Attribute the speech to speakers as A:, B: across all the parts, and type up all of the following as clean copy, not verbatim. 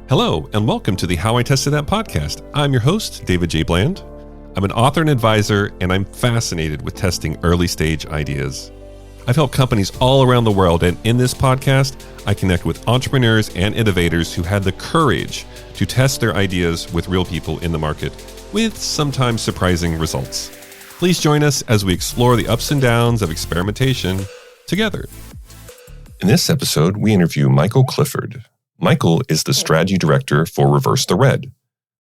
A: Hello, and welcome to the How I Tested That podcast. I'm your host, David J. Bland. I'm an author and advisor, and I'm fascinated with testing early-stage ideas. I've helped companies all around the world, and in this podcast, I connect with entrepreneurs and innovators who had the courage to test their ideas with real people in the market, with sometimes surprising results. Please join us as we explore the ups and downs of experimentation together. In this episode, we interview Michael Clifford. Michael is the strategy director for Reverse the Red,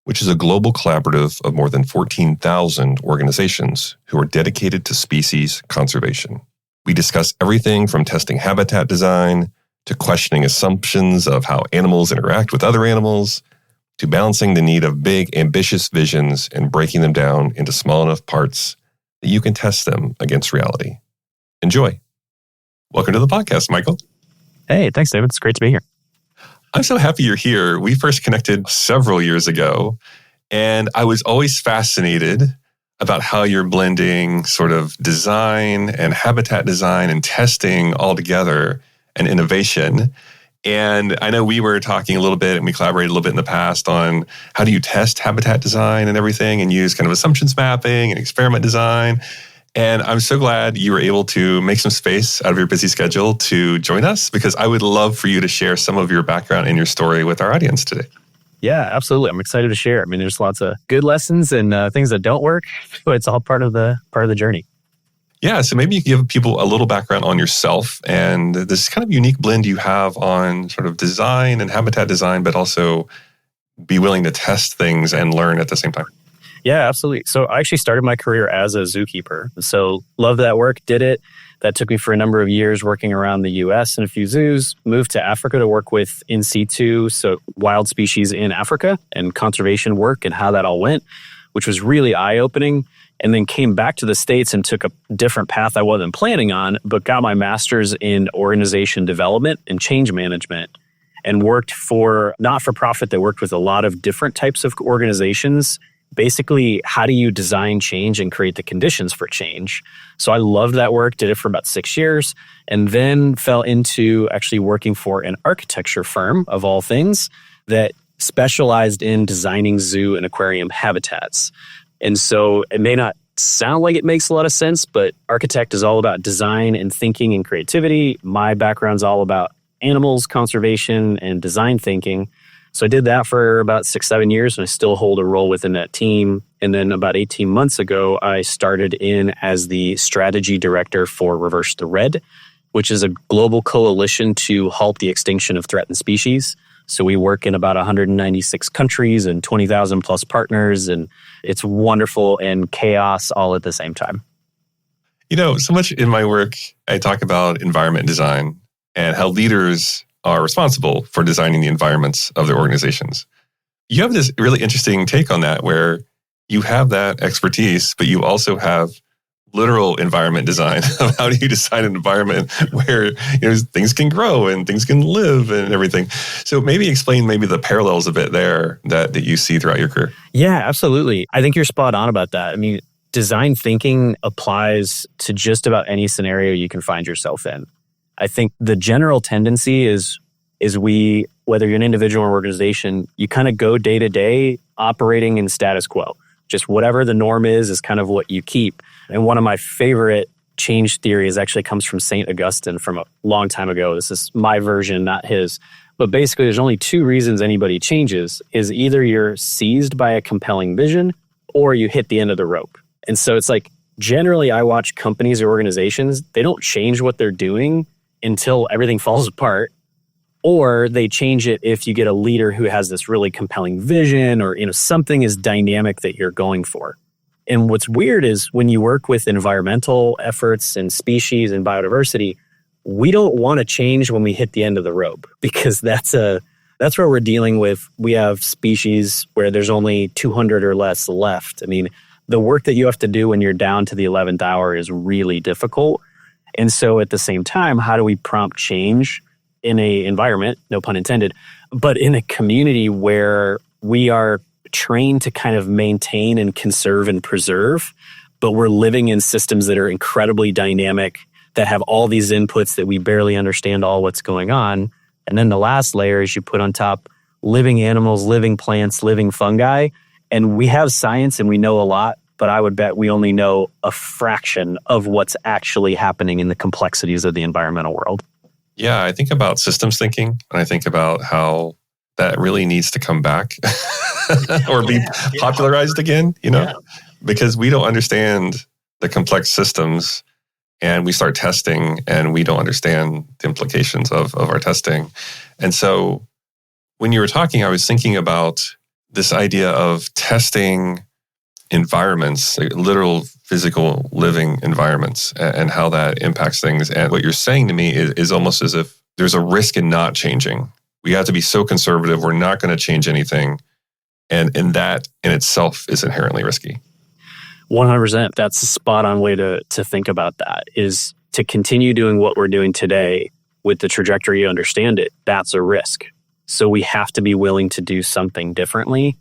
A: which is a global collaborative of more than 14,000 organizations who are dedicated to species conservation. We discuss everything from testing habitat design to questioning assumptions of how animals interact with other animals, to balancing the need of big, ambitious visions and breaking them down into small enough parts that you can test them against reality. Enjoy. Welcome to the podcast, Michael.
B: Hey, thanks, David. It's great to be here.
A: I'm so happy you're here. We first connected several years ago, and I was always fascinated about how you're blending sort of design and habitat design and testing all together and innovation. And I know we were talking a little bit and we collaborated a little bit in the past on how do you test habitat design and everything and use kind of assumptions mapping and experiment design. And I'm so glad you were able to make some space out of your busy schedule to join us, because I would love for you to share some of your background and your story with our audience today.
B: Yeah, absolutely. I'm excited to share. I mean, there's lots of good lessons and things that don't work, but it's all part of the journey.
A: Yeah, so maybe you can give people a little background on yourself and this kind of unique blend you have on sort of design and habitat design, but also be willing to test things and learn at the same time.
B: Yeah, absolutely. So I actually started my career as a zookeeper. So loved that work, did it. That took me for a number of years working around the US and a few zoos, moved to Africa to work with in situ, so wild species in Africa and conservation work and how that all went, which was really eye-opening. And then came back to the States and took a different path I wasn't planning on, but got my master's in organization development and change management and worked for not-for-profit that worked with a lot of different types of organizations. Basically, how do you design change and create the conditions for change? So I loved that work, did it for about 6 years, and then fell into actually working for an architecture firm, of all things, that specialized in designing zoo and aquarium habitats. And so it may not sound like it makes a lot of sense, but architect is all about design and thinking and creativity. My background's all about animals, conservation, and design thinking. So I did that for about 6-7 years, and I still hold a role within that team. And then about 18 months ago, I started in as the strategy director for Reverse the Red, which is a global coalition to halt the extinction of threatened species. So we work in about 196 countries and 20,000 plus partners, and it's wonderful and chaos all at the same time.
A: You know, so much in my work, I talk about environment design and how leaders are responsible for designing the environments of their organizations. You have this really interesting take on that where you have that expertise, but you also have literal environment design of how do you design an environment where things can grow and things can live and everything. So maybe explain the parallels a bit there that you see throughout your career.
B: Yeah, absolutely. I think you're spot on about that. I mean, design thinking applies to just about any scenario you can find yourself in. I think the general tendency is we, whether you're an individual or organization, you kind of go day to day operating in status quo. Just whatever the norm is kind of what you keep. And one of my favorite change theories actually comes from St. Augustine from a long time ago. This is my version, not his. But basically, there's only two reasons anybody changes, is either you're seized by a compelling vision or you hit the end of the rope. And so it's like, generally, I watch companies or organizations, they don't change what they're doing until everything falls apart, or they change it if you get a leader who has this really compelling vision or something is dynamic that you're going for. And what's weird is when you work with environmental efforts and species and biodiversity, we don't want to change when we hit the end of the rope, because that's where we're dealing with. We have species where there's only 200 or less left. I mean, the work that you have to do when you're down to the 11th hour is really difficult. And so at the same time, how do we prompt change in a environment, no pun intended, but in a community where we are trained to kind of maintain and conserve and preserve, but we're living in systems that are incredibly dynamic, that have all these inputs that we barely understand all what's going on. And then the last layer is you put on top living animals, living plants, living fungi. And we have science and we know a lot, but I would bet we only know a fraction of what's actually happening in the complexities of the environmental world.
A: Yeah, I think about systems thinking, and I think about how that really needs to come back or be popularized again, because we don't understand the complex systems, and we start testing and we don't understand the implications of our testing. And so when you were talking, I was thinking about this idea of testing environments, like literal physical living environments, and how that impacts things. And what you're saying to me is almost as if there's a risk in not changing. We have to be so conservative, we're not going to change anything. And that in itself is inherently risky.
B: 100%. That's a spot on way to think about that, is to continue doing what we're doing today with the trajectory you understand it. That's a risk. So we have to be willing to do something differently.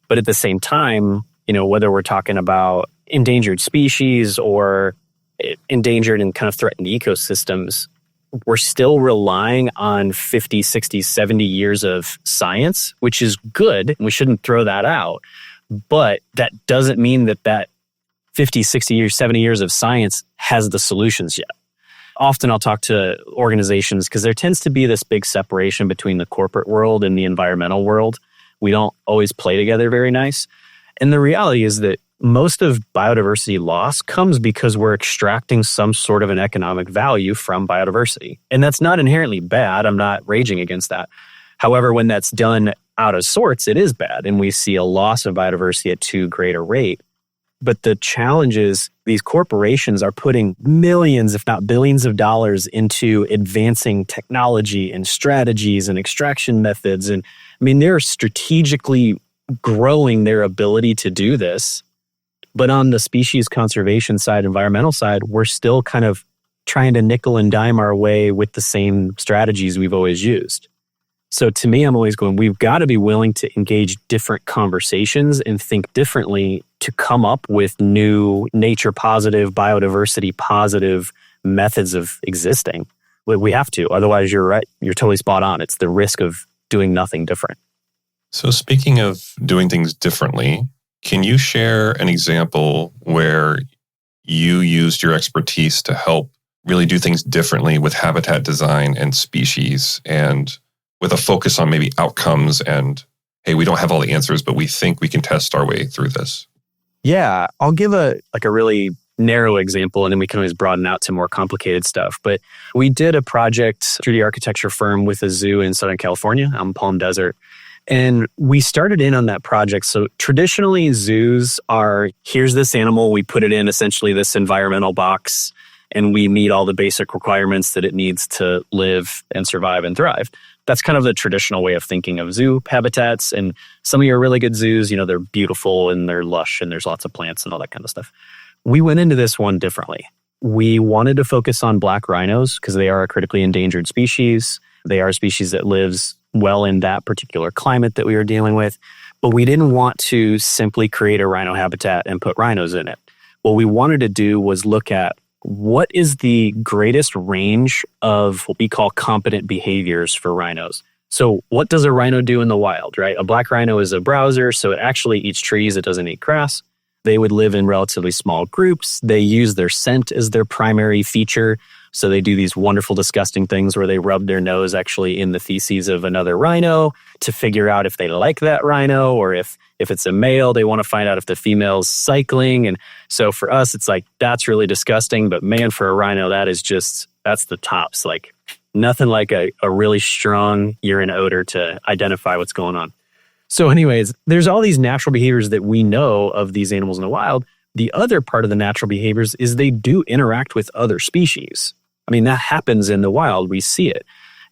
B: But at the same time, whether we're talking about endangered species or endangered and kind of threatened ecosystems, we're still relying on 50, 60, 70 years of science, which is good. We shouldn't throw that out. But that doesn't mean that 50, 60 years, 70 years of science has the solutions yet. Often I'll talk to organizations because there tends to be this big separation between the corporate world and the environmental world. We don't always play together very nice. And the reality is that most of biodiversity loss comes because we're extracting some sort of an economic value from biodiversity. And that's not inherently bad. I'm not raging against that. However, when that's done out of sorts, it is bad. And we see a loss of biodiversity at too great a rate. But the challenge is these corporations are putting millions, if not billions of dollars into advancing technology and strategies and extraction methods. And they're strategically growing their ability to do this. But on the species conservation side, environmental side, we're still kind of trying to nickel and dime our way with the same strategies we've always used. So to me, I'm always going, we've got to be willing to engage different conversations and think differently to come up with new nature positive, biodiversity positive methods of existing. We have to. Otherwise, you're right. You're totally spot on. It's the risk of doing nothing different.
A: So speaking of doing things differently, can you share an example where you used your expertise to help really do things differently with habitat design and species, and with a focus on maybe outcomes and, hey, we don't have all the answers, but we think we can test our way through this?
B: Yeah, I'll give a really narrow example, and then we can always broaden out to more complicated stuff. But we did a project through the architecture firm with a zoo in Southern California, on Palm Desert. And we started in on that project. So traditionally, zoos are, here's this animal, we put it in essentially this environmental box, and we meet all the basic requirements that it needs to live and survive and thrive. That's kind of the traditional way of thinking of zoo habitats. And some of your really good zoos, they're beautiful and they're lush and there's lots of plants and all that kind of stuff. We went into this one differently. We wanted to focus on black rhinos because they are a critically endangered species. They are a species that lives well in that particular climate that we were dealing with. But we didn't want to simply create a rhino habitat and put rhinos in it. What we wanted to do was look at what is the greatest range of what we call competent behaviors for rhinos. So what does a rhino do in the wild, right? A black rhino is a browser, so it actually eats trees, it doesn't eat grass. They would live in relatively small groups. They use their scent as their primary feature. So they do these wonderful, disgusting things where they rub their nose actually in the feces of another rhino to figure out if they like that rhino, or if it's a male, they want to find out if the female's cycling. And so for us, it's like, that's really disgusting. But man, for a rhino, that's the tops. Like nothing like a really strong urine odor to identify what's going on. So anyways, there's all these natural behaviors that we know of these animals in the wild. The other part of the natural behaviors is they do interact with other species. That happens in the wild. We see it.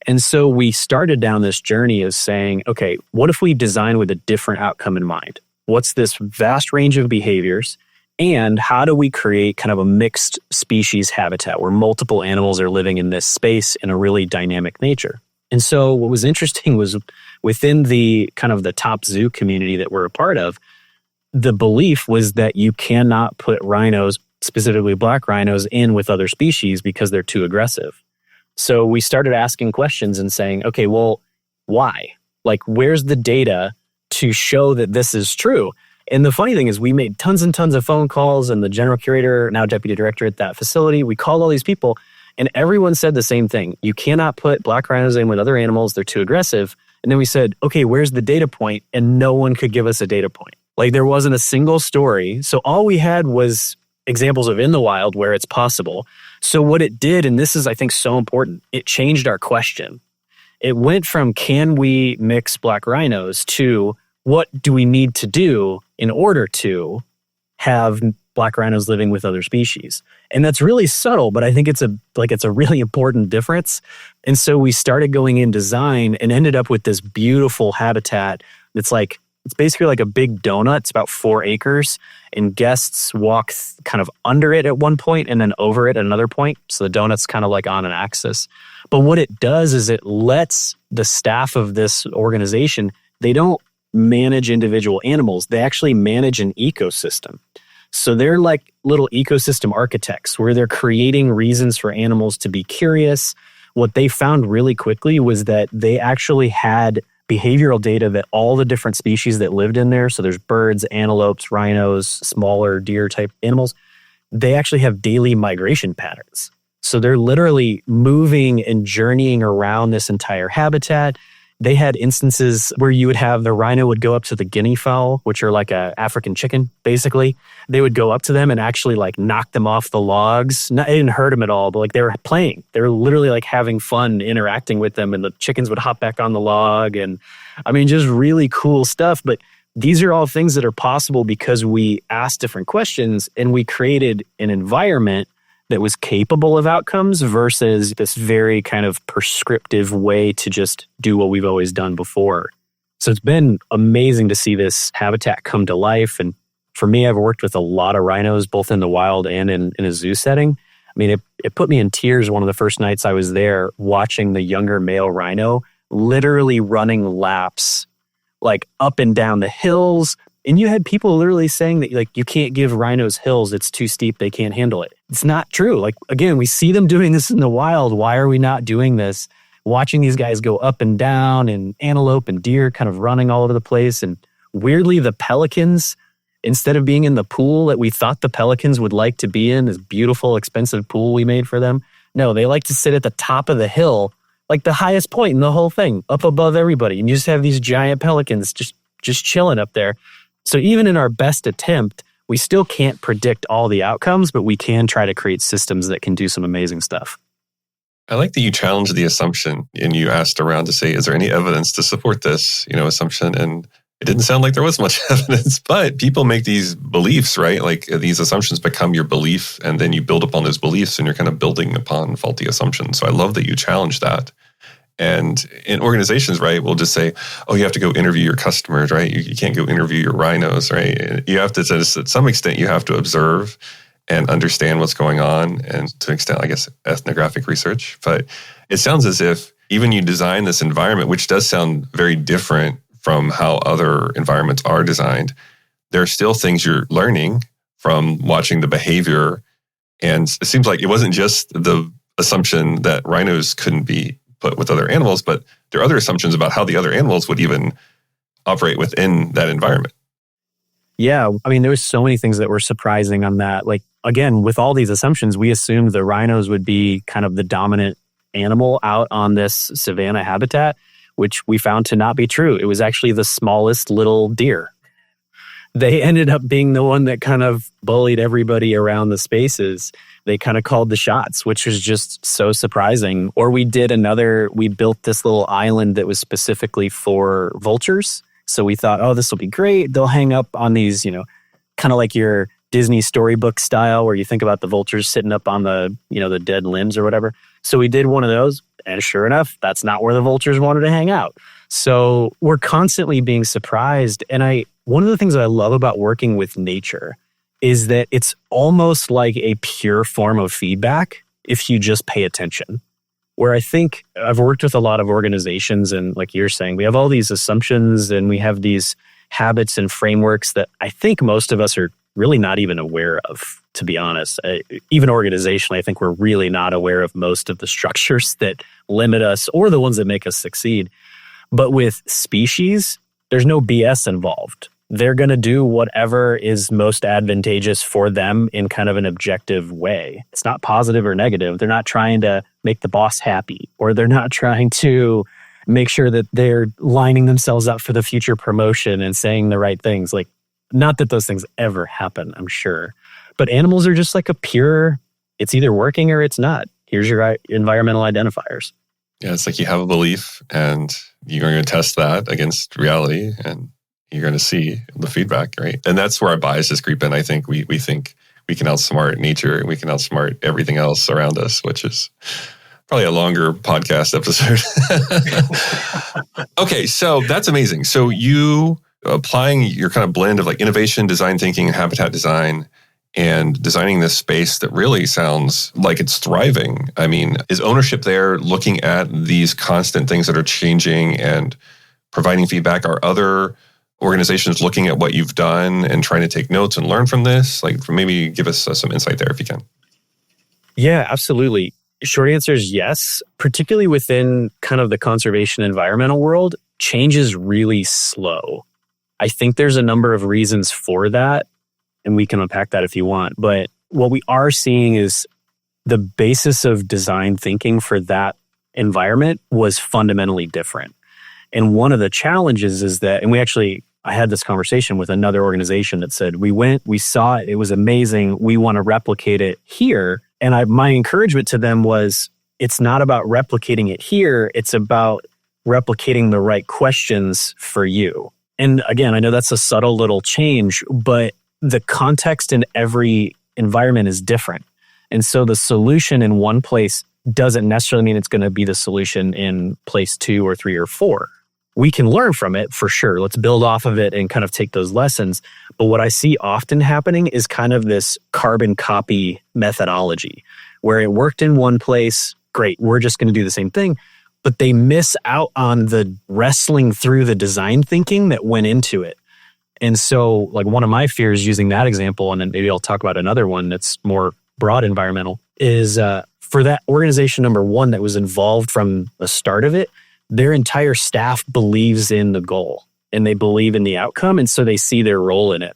B: And so we started down this journey of saying, okay, what if we design with a different outcome in mind? What's this vast range of behaviors? And how do we create kind of a mixed species habitat where multiple animals are living in this space in a really dynamic nature? And so what was interesting was within the kind of the top zoo community that we're a part of, the belief was that you cannot put rhinos, specifically black rhinos, in with other species because they're too aggressive. So we started asking questions and saying, okay, well, why? Like, where's the data to show that this is true? And the funny thing is we made tons and tons of phone calls, and the general curator, now deputy director at that facility, we called all these people and everyone said the same thing. You cannot put black rhinos in with other animals. They're too aggressive. And then we said, okay, where's the data point? And no one could give us a data point. Like, there wasn't a single story. So all we had was examples of in the wild where it's possible. So what it did, and this is, I think, so important, it changed our question. It went from can we mix black rhinos to what do we need to do in order to have black rhinos living with other species? And that's really subtle, but I think it's a really important difference. And so we started going in design and ended up with this beautiful habitat that's like, it's basically like a big donut. It's about 4 acres, and guests walk kind of under it at one point and then over it at another point. So the donut's kind of like on an axis. But what it does is it lets the staff of this organization, they don't manage individual animals. They actually manage an ecosystem. So they're like little ecosystem architects where they're creating reasons for animals to be curious. What they found really quickly was that they actually had behavioral data that all the different species that lived in there, so there's birds, antelopes, rhinos, smaller deer type animals, they actually have daily migration patterns. So they're literally moving and journeying around this entire habitat. They had instances where you would have the rhino would go up to the guinea fowl, which are like a African chicken, basically. They would go up to them and actually like knock them off the logs. It didn't hurt them at all, but like they were playing. They were literally like having fun interacting with them, and the chickens would hop back on the log. And I mean, just really cool stuff. But these are all things that are possible because we asked different questions and we created an environment that was capable of outcomes versus this very kind of prescriptive way to just do what we've always done before. So it's been amazing to see this habitat come to life. And for me, I've worked with a lot of rhinos, both in the wild and in a zoo setting. I mean, it put me in tears one of the first nights I was there watching the younger male rhino literally running laps like up and down the hills. And you had people literally saying that, like, you can't give rhinos hills. It's too steep. They can't handle it. It's not true. Like, again, we see them doing this in the wild. Why are we not doing this? Watching these guys go up and down, and antelope and deer kind of running all over the place. And weirdly, the pelicans, instead of being in the pool that we thought the pelicans would like to be in, this beautiful, expensive pool we made for them, no, they like to sit at the top of the hill, like the highest point in the whole thing, up above everybody. And you just have these giant pelicans just chilling up there. So even in our best attempt, we still can't predict all the outcomes, but we can try to create systems that can do some amazing stuff.
A: I like that you challenged the assumption and you asked around to say, is there any evidence to support this, assumption? And it didn't sound like there was much evidence, but people make these beliefs, right? Like these assumptions become your belief, and then you build upon those beliefs and you're kind of building upon faulty assumptions. So I love that you challenge that. And in organizations, right, we'll just say, oh, you have to go interview your customers, right? You can't go interview your rhinos, right? You have to, to some extent, you have to observe and understand what's going on, and to an extent, I guess, ethnographic research. But it sounds as if even you design this environment, which does sound very different from how other environments are designed, there are still things you're learning from watching the behavior. And it seems like it wasn't just the assumption that rhinos couldn't be put with other animals, but there are other assumptions about how the other animals would even operate within that environment.
B: Yeah, I mean, there was so many things that were surprising on that. Like, again, with all these assumptions, we assumed the rhinos would be kind of the dominant animal out on this savanna habitat, which we found to not be true. It was actually the smallest little deer. They ended up being the one that kind of bullied everybody around the spaces. They kind of called the shots, which was just so surprising. Or we built this little island that was specifically for vultures. So we thought, oh, this will be great. They'll hang up on these, kind of like your Disney storybook style where you think about the vultures sitting up on the, the dead limbs or whatever. So we did one of those. And sure enough, that's not where the vultures wanted to hang out. So we're constantly being surprised. And one of the things that I love about working with nature is that it's almost like a pure form of feedback if you just pay attention. Where I think I've worked with a lot of organizations, and like you're saying, we have all these assumptions and we have these habits and frameworks that I think most of us are really not even aware of, to be honest. Even organizationally, I think we're really not aware of most of the structures that limit us or the ones that make us succeed. But with species, there's no BS involved. They're going to do whatever is most advantageous for them in kind of an objective way. It's not positive or negative. They're not trying to make the boss happy, or they're not trying to make sure that they're lining themselves up for the future promotion and saying the right things. Like, not that those things ever happen, I'm sure. But animals are just like a pure, it's either working or it's not. Here's your environmental identifiers.
A: Yeah, it's like you have a belief and you're going to test that against reality and you're going to see the feedback, right? And that's where our biases creep in. I think we think we can outsmart nature and we can outsmart everything else around us, which is probably a longer podcast episode. Okay, so that's amazing. So you applying your kind of blend of like innovation, design thinking, and habitat design, and designing this space that really sounds like it's thriving. I mean, is ownership there looking at these constant things that are changing and providing feedback? Are other organizations looking at what you've done and trying to take notes and learn from this? Like, maybe give us some insight there if you can.
B: Yeah, absolutely. Short answer is yes. Particularly within kind of the conservation environmental world, change is really slow. I think there's a number of reasons for that, and we can unpack that if you want. But what we are seeing is the basis of design thinking for that environment was fundamentally different. And one of the challenges is that, and I had this conversation with another organization that said, we saw it, it was amazing, we want to replicate it here. And my encouragement to them was, it's not about replicating it here, it's about replicating the right questions for you. And again, I know that's a subtle little change, but the context in every environment is different. And so the solution in one place doesn't necessarily mean it's going to be the solution in place 2 or 3 or 4. We can learn from it for sure. Let's build off of it and kind of take those lessons. But what I see often happening is kind of this carbon copy methodology where it worked in one place. Great, we're just going to do the same thing. But they miss out on the wrestling through the design thinking that went into it. And so like one of my fears using that example, and then maybe I'll talk about another one that's more broad environmental, is for that organization, number one, that was involved from the start of it, their entire staff believes in the goal and they believe in the outcome. And so they see their role in it.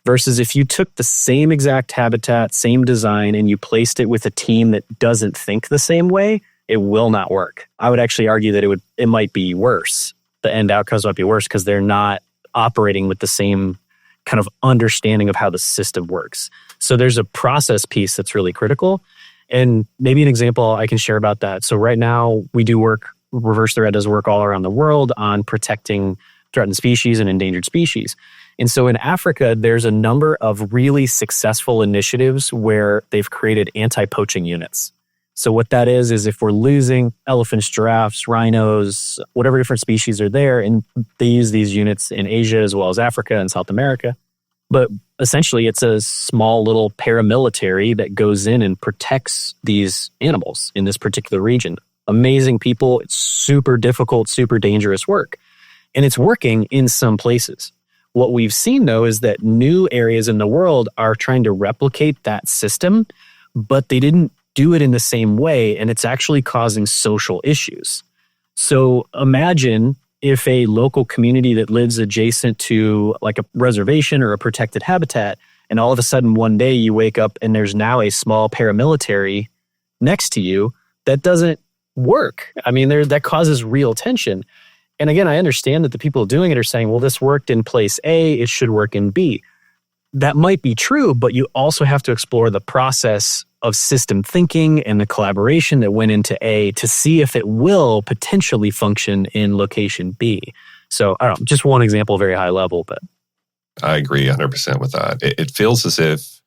B: Versus if you took the same exact habitat, same design, and you placed it with a team that doesn't think the same way, it will not work. I would actually argue that it might be worse. The end outcomes might be worse because they're not operating with the same kind of understanding of how the system works. So there's a process piece that's really critical. And maybe an example I can share about that. So right now we do work, Reverse the Red does work all around the world on protecting threatened species and endangered species. And so in Africa, there's a number of really successful initiatives where they've created anti-poaching units. So what that is if we're losing elephants, giraffes, rhinos, whatever different species are there, and they use these units in Asia as well as Africa and South America. But essentially, it's a small little paramilitary that goes in and protects these animals in this particular region. Amazing people. It's super difficult, super dangerous work. And it's working in some places. What we've seen, though, is that new areas in the world are trying to replicate that system, but they didn't do it in the same way, and it's actually causing social issues. So imagine if a local community that lives adjacent to like a reservation or a protected habitat, and all of a sudden one day you wake up and there's now a small paramilitary next to you, that doesn't work. I mean, that causes real tension. And again, I understand that the people doing it are saying, well, this worked in place A, it should work in B. That might be true, but you also have to explore the process of system thinking and the collaboration that went into A to see if it will potentially function in location B. So I don't know, just one example, very high level, but.
A: I agree 100% with that. It feels as if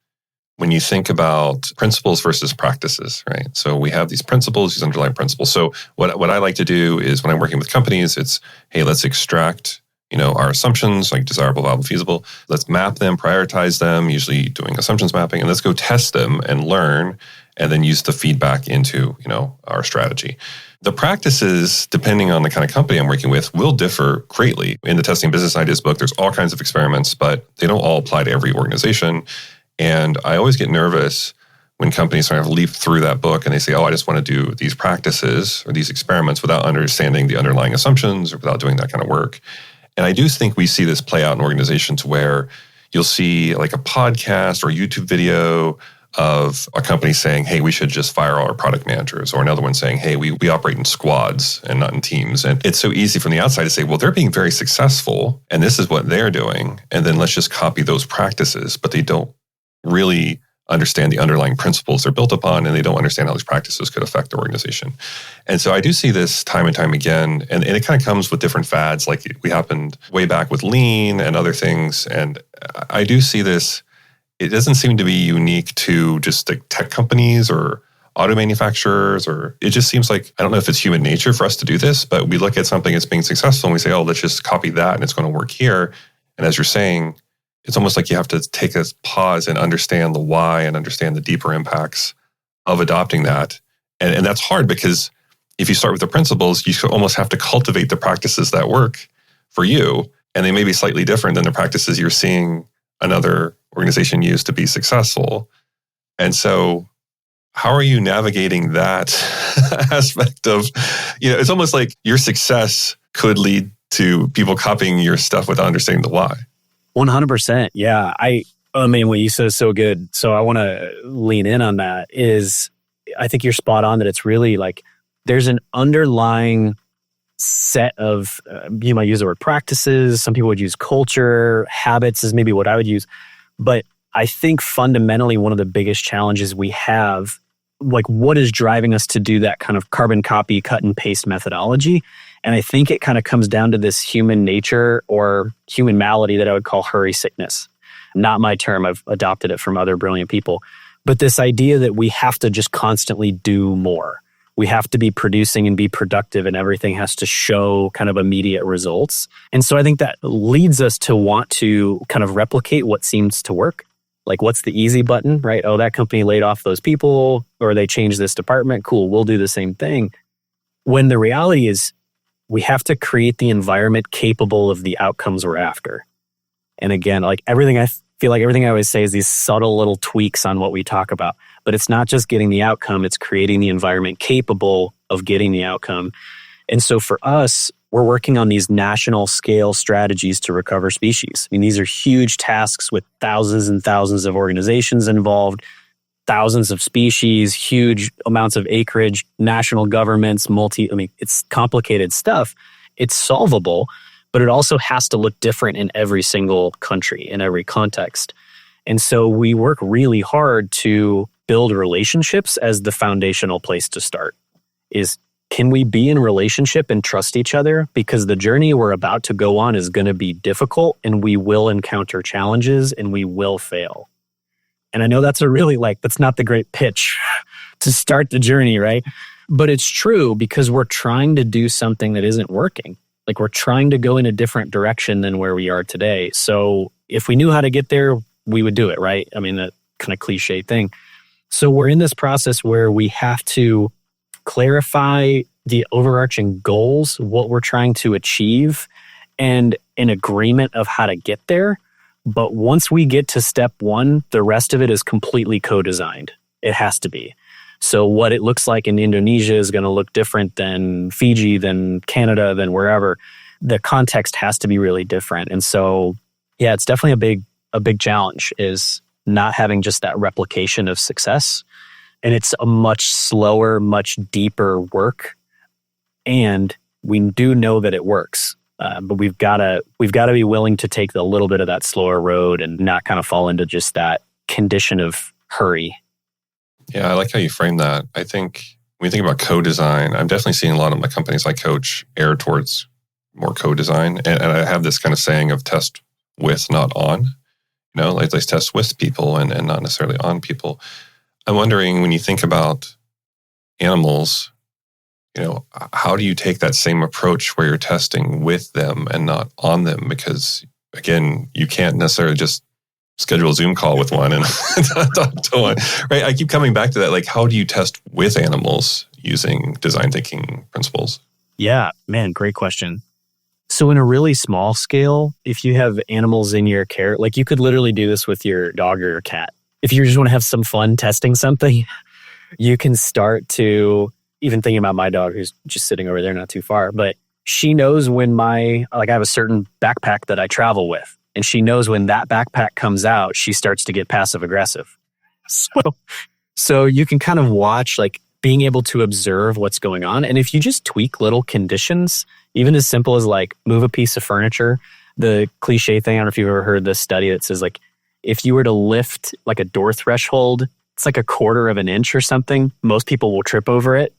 A: when you think about principles versus practices, right? So we have these principles, these underlying principles. So what I like to do is when I'm working with companies, it's, hey, let's extract our assumptions, like desirable, viable, feasible. Let's map them, prioritize them, usually doing assumptions mapping, and let's go test them and learn, and then use the feedback into, our strategy. The practices, depending on the kind of company I'm working with, will differ greatly. In the Testing Business Ideas book, there's all kinds of experiments, but they don't all apply to every organization. And I always get nervous when companies sort of leap through that book and they say, oh, I just want to do these practices or these experiments without understanding the underlying assumptions or without doing that kind of work. And I do think we see this play out in organizations where you'll see like a podcast or a YouTube video of a company saying, hey, we should just fire all our product managers, or another one saying, hey, we operate in squads and not in teams. And it's so easy from the outside to say, well, they're being very successful and this is what they're doing. And then let's just copy those practices, but they don't really understand the underlying principles they're built upon, and they don't understand how these practices could affect the organization. And so I do see this time and time again, and it kind of comes with different fads, like we happened way back with lean and other things. And I do see this. It doesn't seem to be unique to just like tech companies or auto manufacturers, or it just seems like, I don't know if it's human nature for us to do this, but we look at something that's being successful and we say, oh, let's just copy that and it's going to work here. And as you're saying, it's almost like you have to take a pause and understand the why and understand the deeper impacts of adopting that. And that's hard because if you start with the principles, you almost have to cultivate the practices that work for you. And they may be slightly different than the practices you're seeing another organization use to be successful. And so how are you navigating that aspect of, it's almost like your success could lead to people copying your stuff without understanding the why.
B: 100%. Yeah. I mean, what you said is so good. So I want to lean in on that is I think you're spot on that it's really like there's an underlying set of, you might use the word practices. Some people would use culture, habits is maybe what I would use. But I think fundamentally one of the biggest challenges we have, like what is driving us to do that kind of carbon copy, cut and paste methodology. And I think it kind of comes down to this human nature or human malady that I would call hurry sickness. Not my term, I've adopted it from other brilliant people. But this idea that we have to just constantly do more. We have to be producing and be productive, and everything has to show kind of immediate results. And so I think that leads us to want to kind of replicate what seems to work. Like, what's the easy button, right? Oh, that company laid off those people, or they changed this department. Cool, we'll do the same thing. When the reality is, we have to create the environment capable of the outcomes we're after. And again, like everything, I feel like everything I always say is these subtle little tweaks on what we talk about. But it's not just getting the outcome, it's creating the environment capable of getting the outcome. And so for us, we're working on these national scale strategies to recover species. I mean, these are huge tasks with thousands and thousands of organizations involved, thousands of species, huge amounts of acreage, national governments, it's complicated stuff. It's solvable, but it also has to look different in every single country, in every context. And so we work really hard to build relationships as the foundational place to start. Can we be in relationship and trust each other? Because the journey we're about to go on is going to be difficult, and we will encounter challenges and we will fail. And I know that's that's not the great pitch to start the journey, right? But it's true because we're trying to do something that isn't working. Like we're trying to go in a different direction than where we are today. So if we knew how to get there, we would do it, right? I mean, that kind of cliche thing. So we're in this process where we have to clarify the overarching goals, what we're trying to achieve, and an agreement of how to get there. But once we get to step one, the rest of it is completely co-designed. It has to be. So what it looks like in Indonesia is going to look different than Fiji, than Canada, than wherever. The context has to be really different. And so, yeah, it's definitely a big challenge is not having just that replication of success. And it's a much slower, much deeper work. And we do know that it works. But we've got to be willing to take a little bit of that slower road and not kind of fall into just that condition of hurry.
A: Yeah, I like how you frame that. I think when you think about co-design, I'm definitely seeing a lot of my companies I coach err towards more co-design. And I have this kind of saying of test with, not on. Like let's test with people and not necessarily on people. I'm wondering, when you think about animals, how do you take that same approach where you're testing with them and not on them? Because again, you can't necessarily just schedule a Zoom call with one and talk to one, right? I keep coming back to that. Like, how do you test with animals using design thinking principles?
B: Yeah, man, great question. So in a really small scale, if you have animals in your care, like you could literally do this with your dog or your cat. if you just want to have some fun testing something, you can start to, even thinking about my dog who's just sitting over there not too far, but she knows when I have a certain backpack that I travel with, and she knows when that backpack comes out, she starts to get passive aggressive. So you can kind of watch, like being able to observe what's going on. And if you just tweak little conditions, even as simple as like move a piece of furniture, the cliche thing, I don't know if you've ever heard this study that says like, if you were to lift like a door threshold, it's like 1/4 of an inch or something, most people will trip over it.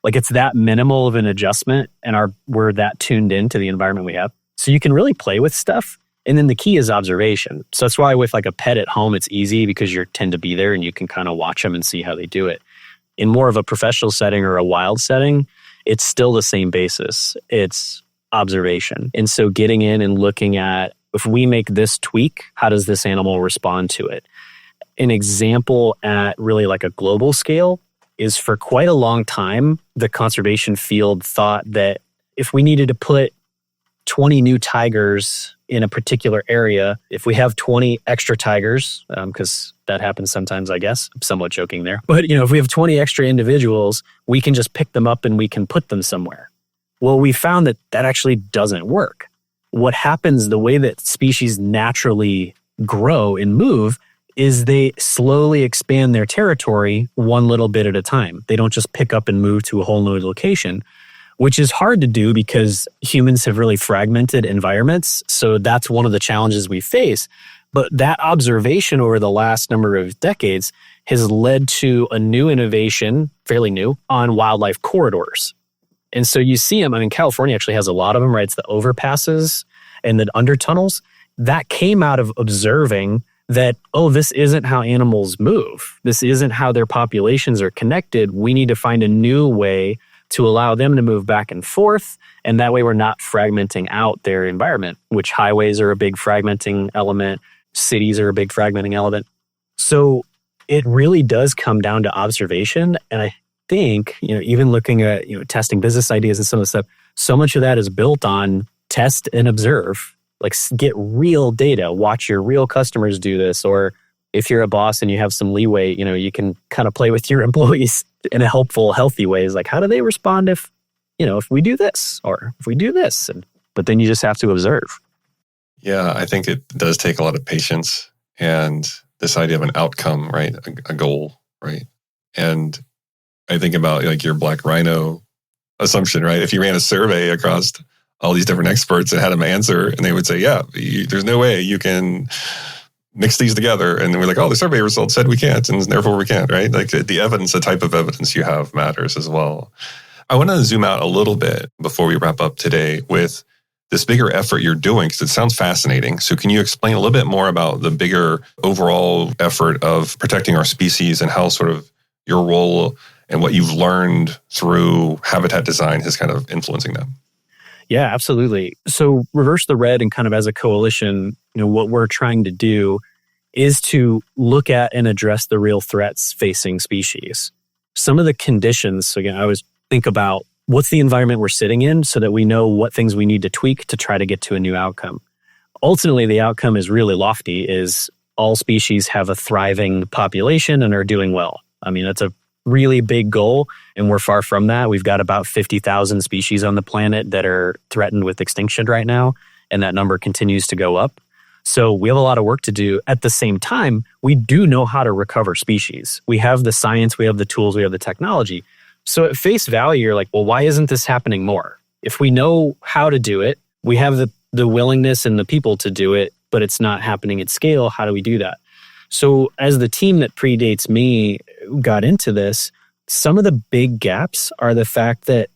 B: Like it's that minimal of an adjustment, and we're that tuned into the environment we have. So you can really play with stuff. And then the key is observation. So that's why with like a pet at home, it's easy because you tend to be there and you can kind of watch them and see how they do it. In more of a professional setting or a wild setting, it's still the same basis. It's observation. And so getting in and looking at, if we make this tweak, how does this animal respond to it? An example at really like a global scale is, for quite a long time, the conservation field thought that if we needed to put 20 new tigers in a particular area, if we have 20 extra tigers, because that happens sometimes, I guess, I'm somewhat joking there. But if we have 20 extra individuals, we can just pick them up and we can put them somewhere. Well, we found that actually doesn't work. What happens, the way that species naturally grow and move, is they slowly expand their territory one little bit at a time. They don't just pick up and move to a whole new location, which is hard to do because humans have really fragmented environments. So that's one of the challenges we face. But that observation over the last number of decades has led to a new innovation, fairly new, on wildlife corridors. And so you see them, California actually has a lot of them, right? It's the overpasses and the undertunnels. That came out of observing that, this isn't how animals move. This isn't how their populations are connected. We need to find a new way to allow them to move back and forth. And that way we're not fragmenting out their environment, which highways are a big fragmenting element. Cities are a big fragmenting element. So it really does come down to observation. And I think, even looking at, testing business ideas and some of the stuff, so much of that is built on test and observe, like get real data, watch your real customers do this. Or if you're a boss and you have some leeway, you can kind of play with your employees in a helpful, healthy ways. Like, how do they respond if we do this or if we do this? But then you just have to observe.
A: Yeah, I think it does take a lot of patience and this idea of an outcome, right? A goal, right? And I think about like your black rhino assumption, right? If you ran a survey across all these different experts and had them answer, and they would say, there's no way you can mix these together. And we're like, the survey results said we can't, and therefore we can't, right? Like the evidence, the type of evidence you have matters as well. I want to zoom out a little bit before we wrap up today with this bigger effort you're doing, because it sounds fascinating. So can you explain a little bit more about the bigger overall effort of protecting our species and how sort of your role and what you've learned through habitat design is kind of influencing that?
B: Yeah, absolutely. So Reverse the Red and kind of as a coalition, what we're trying to do is to look at and address the real threats facing species. Some of the conditions, so again, I always think about what's the environment we're sitting in so that we know what things we need to tweak to try to get to a new outcome. Ultimately, the outcome is really lofty, is all species have a thriving population and are doing well. That's a really big goal, and we're far from that. We've got about 50,000 species on the planet that are threatened with extinction right now, and that number continues to go up. So we have a lot of work to do. At the same time, we do know how to recover species. We have the science, we have the tools, we have the technology. So at face value, you're like, well, why isn't this happening more? If we know how to do it, we have the willingness and the people to do it, but it's not happening at scale. How do we do that? So as the team that predates me got into this, some of the big gaps are the fact that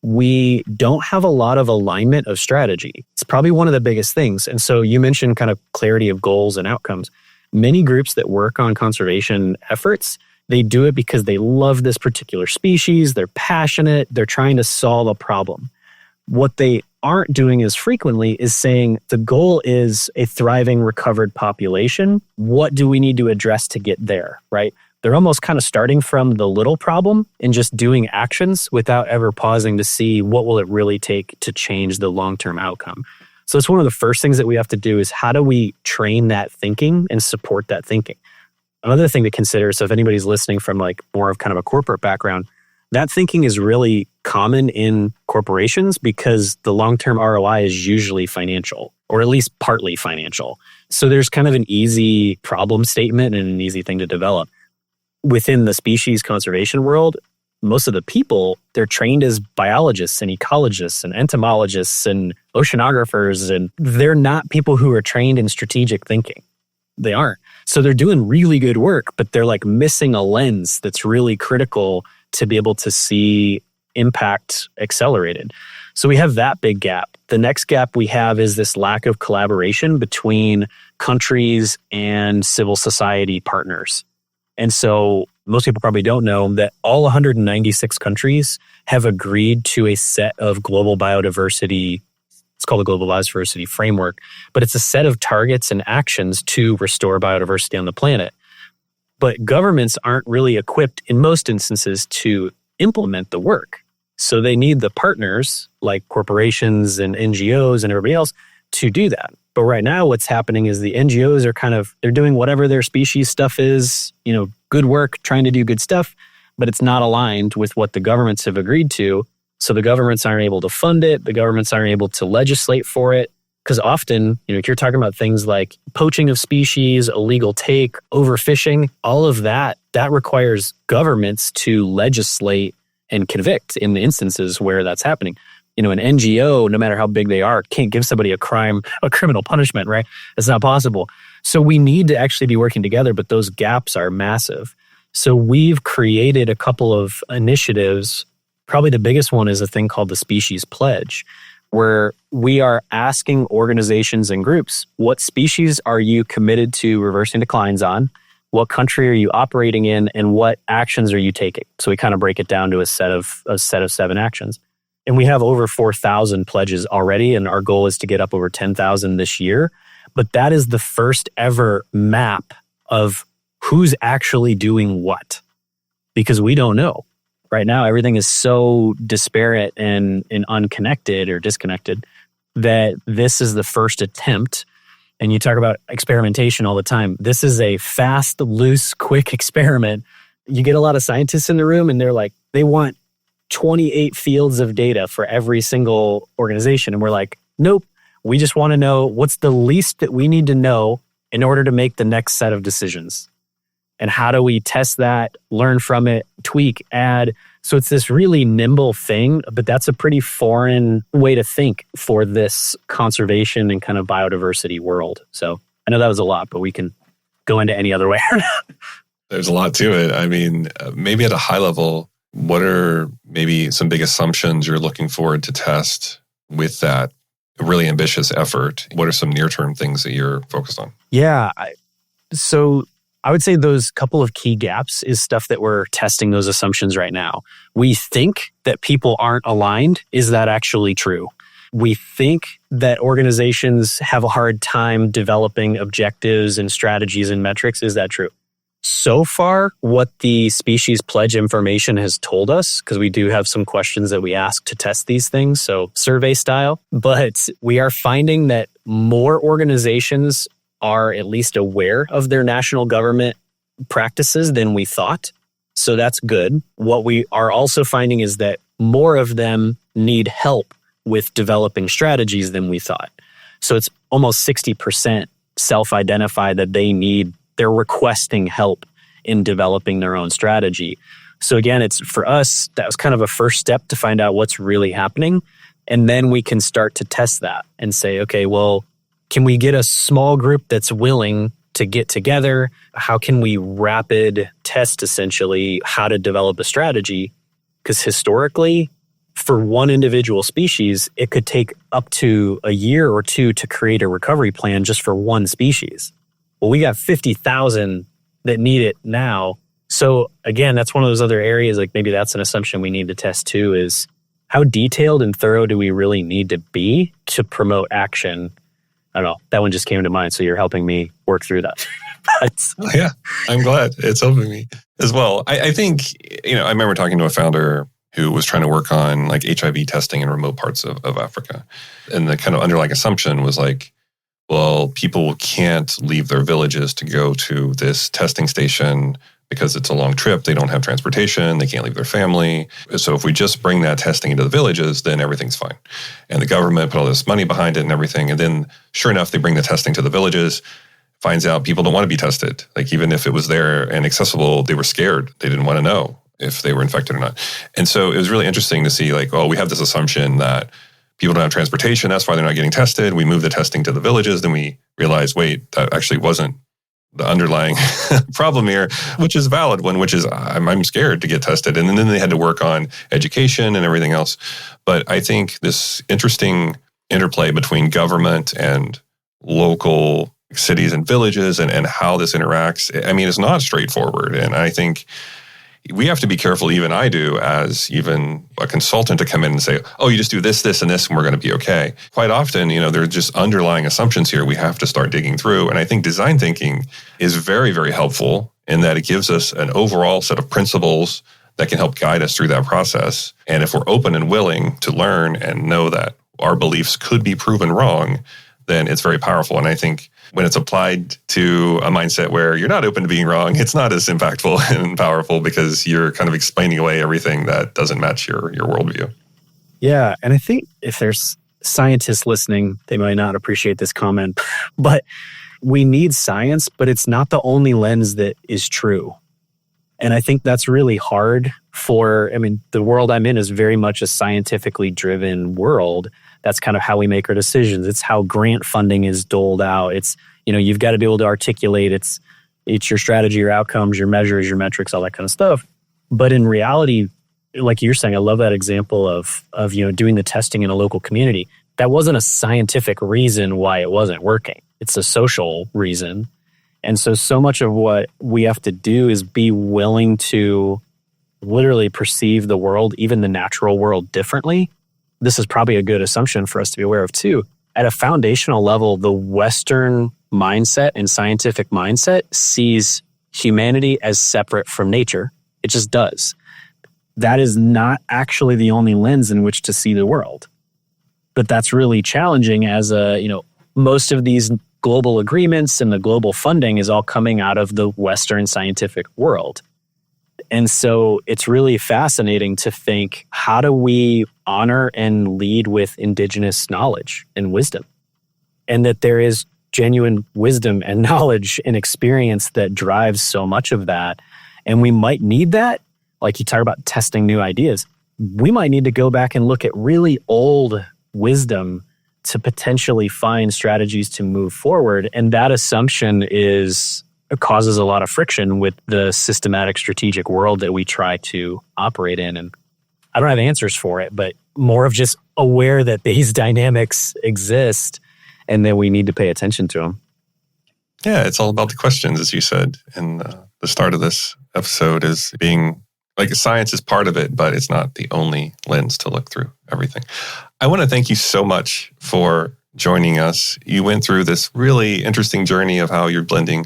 B: we don't have a lot of alignment of strategy. It's probably one of the biggest things. And so you mentioned kind of clarity of goals and outcomes. Many groups that work on conservation efforts, they do it because they love this particular species, they're passionate, they're trying to solve a problem. What they aren't doing as frequently is saying the goal is a thriving, recovered population. What do we need to address to get there, right? They're almost kind of starting from the little problem and just doing actions without ever pausing to see what will it really take to change the long-term outcome. So it's one of the first things that we have to do is how do we train that thinking and support that thinking? Another thing to consider, so if anybody's listening from like more of kind of a corporate background, that thinking is really common in corporations because the long-term ROI is usually financial, or at least partly financial. So there's kind of an easy problem statement and an easy thing to develop. Within the species conservation world, most of the people, they're trained as biologists and ecologists and entomologists and oceanographers, and they're not people who are trained in strategic thinking. They aren't. So they're doing really good work, but they're like missing a lens that's really critical to be able to see impact accelerated. So we have that big gap. The next gap we have is this lack of collaboration between countries and civil society partners. And so most people probably don't know that all 196 countries have agreed to a set of global biodiversity. It's called the Global Biodiversity Framework, but it's a set of targets and actions to restore biodiversity on the planet. But governments aren't really equipped in most instances to implement the work. So they need the partners like corporations and NGOs and everybody else to do that. But right now what's happening is the NGOs are they're doing whatever their species stuff is, good work, trying to do good stuff, but it's not aligned with what the governments have agreed to. So the governments aren't able to fund it. The governments aren't able to legislate for it. Because often, if you're talking about things like poaching of species, illegal take, overfishing, all of that requires governments to legislate and convict in the instances where that's happening. An NGO, no matter how big they are, can't give somebody a criminal punishment, right? It's not possible. So we need to actually be working together, but those gaps are massive. So we've created a couple of initiatives. Probably the biggest one is a thing called the Species Pledge, where we are asking organizations and groups, what species are you committed to reversing declines on? What country are you operating in? And what actions are you taking? So we kind of break it down to a set of 7 actions. And we have over 4,000 pledges already, and our goal is to get up over 10,000 this year. But that is the first ever map of who's actually doing what, because we don't know. Right now, everything is so disparate and unconnected or disconnected that this is the first attempt. And you talk about experimentation all the time. This is a fast, loose, quick experiment. You get a lot of scientists in the room and they want 28 fields of data for every single organization. And we're like, nope, we just want to know what's the least that we need to know in order to make the next set of decisions. And how do we test that, learn from it, tweak, add? So it's this really nimble thing, but that's a pretty foreign way to think for this conservation and kind of biodiversity world. So I know that was a lot, but we can go into any other way.
A: There's a lot to it. I mean, maybe at a high level, what are maybe some big assumptions you're looking forward to test with that really ambitious effort? What are some near-term things that you're focused on?
B: Yeah. So I would say those couple of key gaps is stuff that we're testing those assumptions right now. We think that people aren't aligned. Is that actually true? We think that organizations have a hard time developing objectives and strategies and metrics. Is that true? So far, what the Species Pledge information has told us, because we do have some questions that we ask to test these things, so survey style, but we are finding that more organizations are at least aware of their national government practices than we thought. So that's good. What we are also finding is that more of them need help with developing strategies than we thought. So it's almost 60% self-identify that they're requesting help in developing their own strategy. So again, it's for us, that was kind of a first step to find out what's really happening. And then we can start to test that and say, okay, well, can we get a small group that's willing to get together? How can we rapid test essentially how to develop a strategy? Because historically, for one individual species, it could take up to a year or two to create a recovery plan just for one species. Well, we got 50,000 that need it now. So again, that's one of those other areas, like maybe that's an assumption we need to test too, is how detailed and thorough do we really need to be to promote action? I don't know. That one just came to mind. So you're helping me work through that.
A: Yeah, I'm glad it's helping me as well. I think, I remember talking to a founder who was trying to work on like HIV testing in remote parts of Africa. And the kind of underlying assumption was like, well, people can't leave their villages to go to this testing station because it's a long trip. They don't have transportation. They can't leave their family. So if we just bring that testing into the villages, then everything's fine. And the government put all this money behind it and everything. And then sure enough, they bring the testing to the villages, finds out people don't want to be tested. Like even if it was there and accessible, they were scared. They didn't want to know if they were infected or not. And so it was really interesting to see like, oh, we have this assumption that people don't have transportation. That's why they're not getting tested. We move the testing to the villages. Then we realize, wait, that actually wasn't the underlying problem here, which is a valid one, which is I'm scared to get tested. And then they had to work on education and everything else. But I think this interesting interplay between government and local cities and villages and how this interacts, I mean, it's not straightforward. And I think we have to be careful, even I do, as even a consultant to come in and say, oh, you just do this, this, and this, and we're going to be okay. Quite often, there are just underlying assumptions here we have to start digging through. And I think design thinking is very, very helpful in that it gives us an overall set of principles that can help guide us through that process. And if we're open and willing to learn and know that our beliefs could be proven wrong, then it's very powerful. And I think when it's applied to a mindset where you're not open to being wrong, it's not as impactful and powerful because you're kind of explaining away everything that doesn't match your worldview.
B: Yeah. And I think if there's scientists listening, they might not appreciate this comment, but we need science, but it's not the only lens that is true. And I think that's really hard the world I'm in is very much a scientifically driven world. That's kind of how we make our decisions. It's how grant funding is doled out. It's, you've got to be able to articulate it's your strategy, your outcomes, your measures, your metrics, all that kind of stuff. But in reality, like you're saying, I love that example of doing the testing in a local community. That wasn't a scientific reason why it wasn't working. It's a social reason. And so much of what we have to do is be willing to literally perceive the world, even the natural world, differently. This is probably a good assumption for us to be aware of too. At a foundational level, the Western mindset and scientific mindset sees humanity as separate from nature. It just does. That is not actually the only lens in which to see the world. But that's really challenging as most of these global agreements and the global funding is all coming out of the Western scientific world. And so it's really fascinating to think, how do we honor and lead with indigenous knowledge and wisdom? And that there is genuine wisdom and knowledge and experience that drives so much of that. And we might need that. Like you talk about testing new ideas. We might need to go back and look at really old wisdom to potentially find strategies to move forward. And that assumption causes a lot of friction with the systematic strategic world that we try to operate in. And I don't have answers for it, but more of just aware that these dynamics exist and that we need to pay attention to them.
A: Yeah, it's all about the questions, as you said. And the start of this episode is being like science is part of it, but it's not the only lens to look through everything. I want to thank you so much for joining us. You went through this really interesting journey of how you're blending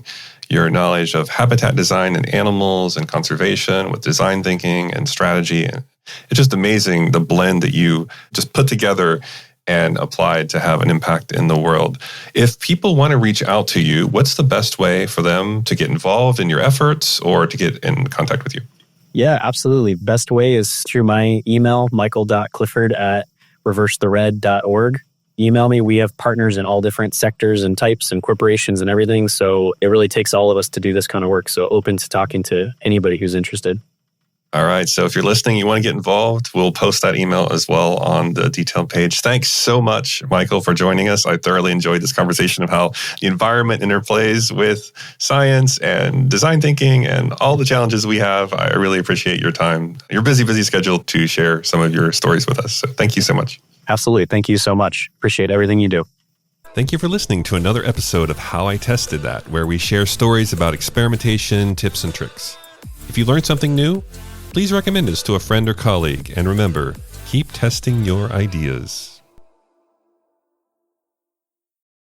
A: your knowledge of habitat design and animals and conservation with design thinking and strategy. And it's just amazing the blend that you just put together and applied to have an impact in the world. If people want to reach out to you, what's the best way for them to get involved in your efforts or to get in contact with you?
B: Yeah, absolutely. Best way is through my email, michael.clifford@reversethered.org. Email me. We have partners in all different sectors and types and corporations and everything. So it really takes all of us to do this kind of work. So open to talking to anybody who's interested.
A: All right. So if you're listening, you want to get involved, we'll post that email as well on the detailed page. Thanks so much, Michael, for joining us. I thoroughly enjoyed this conversation of how the environment interplays with science and design thinking and all the challenges we have. I really appreciate your time, your busy schedule to share some of your stories with us. So thank you so much.
B: Absolutely. Thank you so much. Appreciate everything you do.
A: Thank you for listening to another episode of How I Tested That, where we share stories about experimentation, tips, and tricks. If you learned something new, please recommend us to a friend or colleague. And remember, keep testing your ideas.